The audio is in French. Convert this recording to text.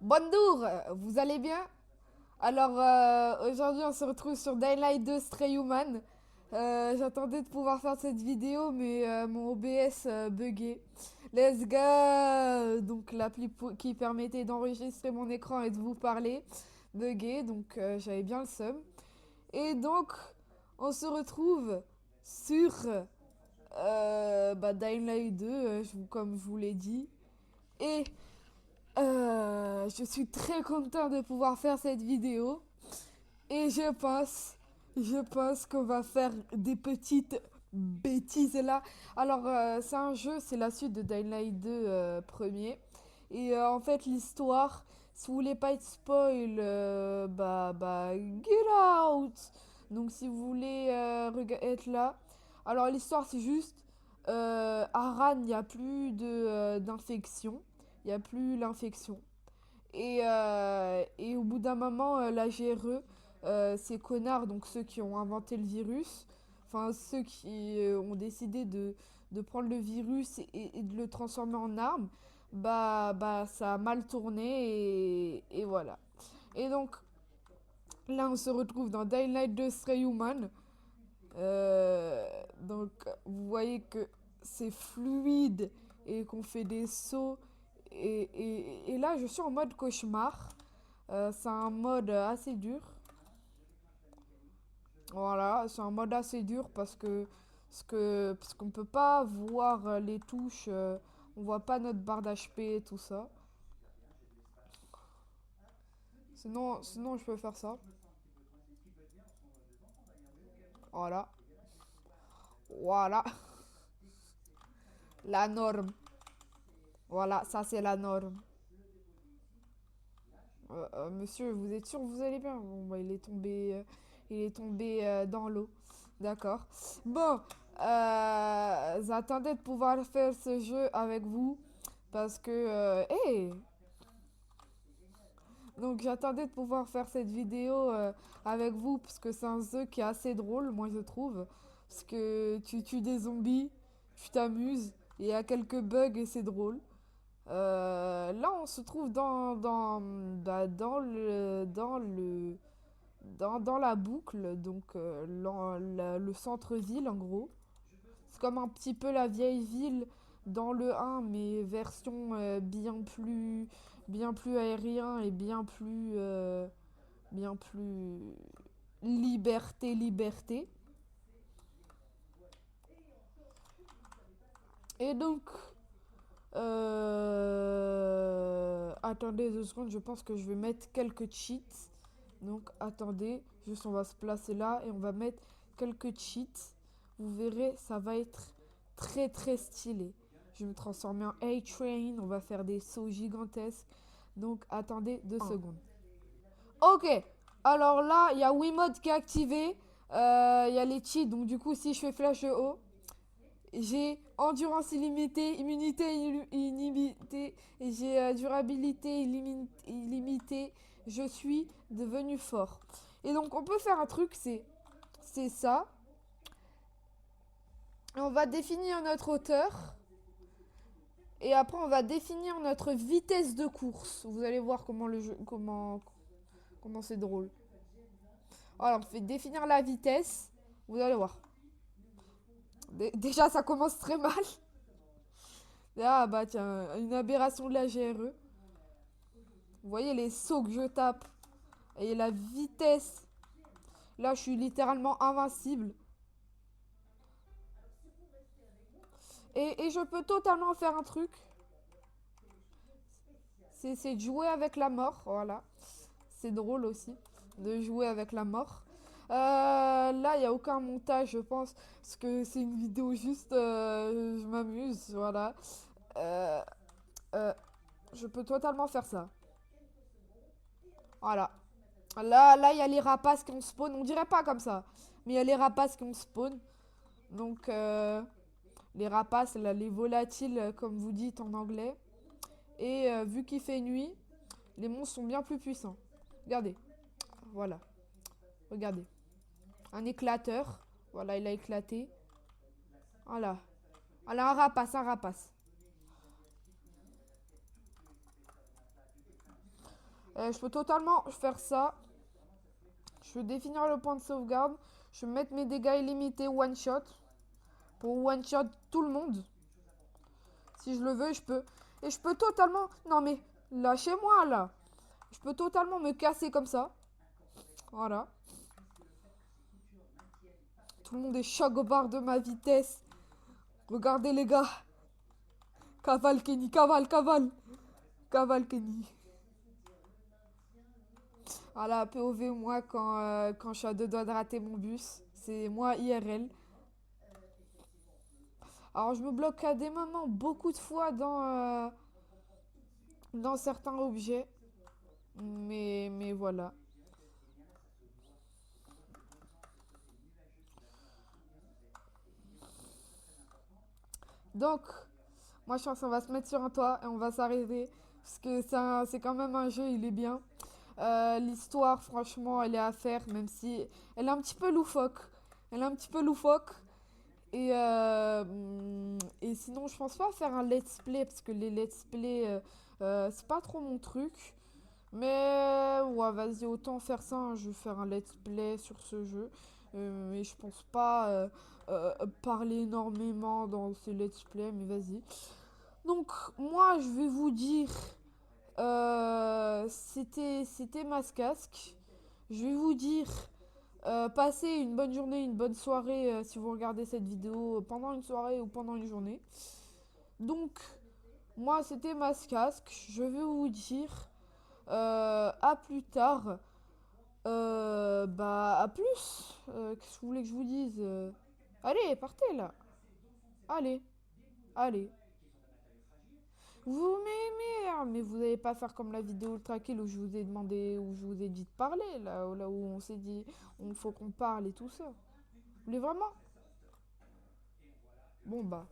Bonjour, vous allez bien? Alors, aujourd'hui, on se retrouve sur Dying Light 2 Stray Human. J'attendais de pouvoir faire cette vidéo, mais mon OBS buguait. Let's go! Donc, qui permettait d'enregistrer mon écran et de vous parler buguait, donc j'avais bien le seum. Et donc, on se retrouve sur Dying Light 2, comme je vous l'ai dit. Et je suis très content de pouvoir faire cette vidéo et je pense qu'on va faire des petites bêtises là. Alors c'est un jeu, c'est la suite de Dying Light 2 premier. Et en fait l'histoire, si vous voulez pas être spoil, get out. Donc si vous voulez être là, alors l'histoire c'est juste Aran, il n'y a plus d'infection, il n'y a plus l'infection. Et au bout d'un moment, la GRE, ces connards, donc ceux qui ont inventé le virus, enfin ceux qui ont décidé de prendre le virus et de le transformer en arme, ça a mal tourné et voilà. Et donc là, on se retrouve dans Dying Light 2 Stray Human. Donc vous voyez que c'est fluide et qu'on fait des sauts. Et là, je suis en mode cauchemar. C'est un mode assez dur. Voilà, c'est un mode assez dur parce qu'on peut pas voir les touches. On voit pas notre barre d'HP et tout ça. Sinon, je peux faire ça. Voilà. Voilà. La norme. Voilà, ça c'est la norme. Monsieur, vous êtes sûr que vous allez bien? Bon, bah, il est tombé dans l'eau. D'accord. Bon, j'attendais de pouvoir faire ce jeu avec vous parce que, hey, donc j'attendais de pouvoir faire cette vidéo avec vous parce que c'est un jeu qui est assez drôle, moi je trouve, parce que tu tues des zombies, tu t'amuses, et il y a quelques bugs et c'est drôle. Là, on se trouve dans la boucle, donc le centre-ville en gros. C'est comme un petit peu la vieille ville dans le 1, mais version bien plus aérien et bien plus liberté, liberté. Et donc, attendez 2 secondes, je pense que je vais mettre quelques cheats. Donc attendez, juste on va se placer là et on va mettre quelques cheats. Vous verrez, ça va être très très stylé. Je vais me transformer en A-Train, on va faire des sauts gigantesques. Donc attendez 2 secondes. Ok, alors là, il y a Wiimote qui est activé. Il y a les cheats, donc du coup, si je fais flash de haut, j'ai endurance illimitée, immunité illimitée, et j'ai durabilité illimitée. Je suis devenu fort. Et donc on peut faire un truc, c'est ça. On va définir notre hauteur. Et après on va définir notre vitesse de course. Vous allez voir comment c'est drôle. Alors on fait définir la vitesse. Vous allez voir. Déjà ça commence très mal. Ah bah tiens, une aberration de la GRE. Vous voyez les sauts que je tape et la vitesse. Là, je suis littéralement invincible. Et je peux totalement faire un truc. C'est de jouer avec la mort. Voilà. C'est drôle aussi de jouer avec la mort. Là, il n'y a aucun montage, je pense. Parce que c'est une vidéo juste. Je m'amuse. Voilà. Euh, euh, je peux totalement faire ça. Voilà. Là, il y a les rapaces qui ont spawn. On dirait pas comme ça. Mais il y a les rapaces qui ont spawn. Donc, les rapaces, là, les volatiles, comme vous dites en anglais. Et vu qu'il fait nuit, les monstres sont bien plus puissants. Regardez. Voilà. Regardez. Un éclateur. Voilà, il a éclaté. Voilà. Voilà, un rapace, un rapace. Je peux totalement faire ça. Je peux définir le point de sauvegarde. Je peux mettre mes dégâts illimités one shot. Pour one shot tout le monde. Si je le veux, je peux. Et je peux totalement... Non mais, lâchez-moi là. Je peux totalement me casser comme ça. Voilà. Tout le monde est choc au bar de ma vitesse. Regardez les gars. Cavale Kenny, cavale, cavale. Cavale Kenny. Voilà, POV moi quand je suis à deux doigts de rater mon bus. C'est moi IRL. Alors je me bloque à des moments beaucoup de fois dans certains objets. Mais voilà. Donc, moi je pense qu'on va se mettre sur un toit et on va s'arrêter. Parce que c'est quand même un jeu, il est bien. L'histoire, franchement, elle est à faire, même si elle est un petit peu loufoque. Elle est un petit peu loufoque. Et sinon, je pense pas faire un let's play, parce que les let's play, c'est pas trop mon truc. Mais ouais, vas-y, autant faire ça, hein. Je vais faire un let's play sur ce jeu. Mais je pense pas parler énormément dans ce let's play, mais vas-y. Donc, moi, je vais vous dire, c'était Mascasque. Je vais vous dire, passez une bonne journée, une bonne soirée si vous regardez cette vidéo pendant une soirée ou pendant une journée. Donc, moi, c'était Mascasque. Je vais vous dire, à plus tard. Bah, à plus. Qu'est-ce que vous voulez que je vous dise Allez, partez là. Allez, allez. Vous merde, mais vous n'allez pas faire comme la vidéo Ultra Kill où je vous ai demandé, où je vous ai dit de parler, là où on s'est dit, il faut qu'on parle et tout ça. Vous voulez vraiment? Bon bah.